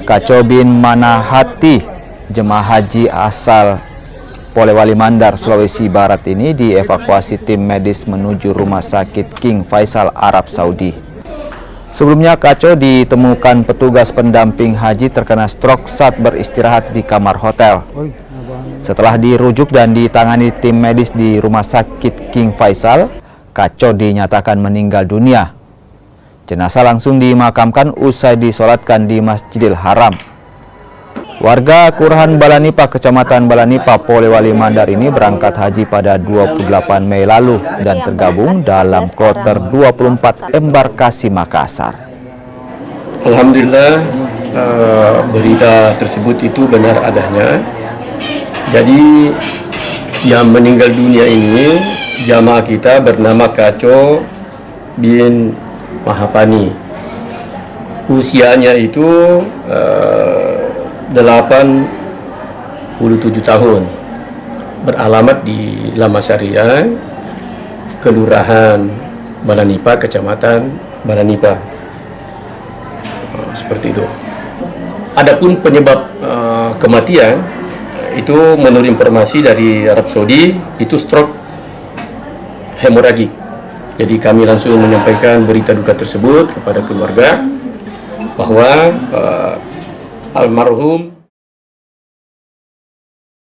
Kaco bin Manahati, jemaah haji asal Polewali Mandar, Sulawesi Barat ini dievakuasi tim medis menuju Rumah Sakit King Faisal, Arab Saudi. Sebelumnya, Kaco ditemukan petugas pendamping haji terkena stroke saat beristirahat di kamar hotel. Setelah dirujuk dan ditangani tim medis di Rumah Sakit King Faisal, Kaco dinyatakan meninggal dunia. Jenazah langsung dimakamkan usai disolatkan di Masjidil Haram. Warga Kelurahan Balanipa, Kecamatan Balanipa, Polewali Mandar ini berangkat haji pada 28 Mei lalu dan tergabung dalam kloter 24 embarkasi Makassar. Alhamdulillah, berita tersebut itu benar adanya. Jadi yang meninggal dunia ini jamaah kita bernama Kaco bin Mahapani. Usianya itu 87 tahun. Beralamat di Lama Syariah, Kelurahan Balanipa, Kecamatan Balanipa. Seperti itu. Adapun penyebab kematian itu menurut informasi dari Arab Saudi itu stroke hemoragik. Jadi kami langsung menyampaikan berita duka tersebut kepada keluarga bahwa almarhum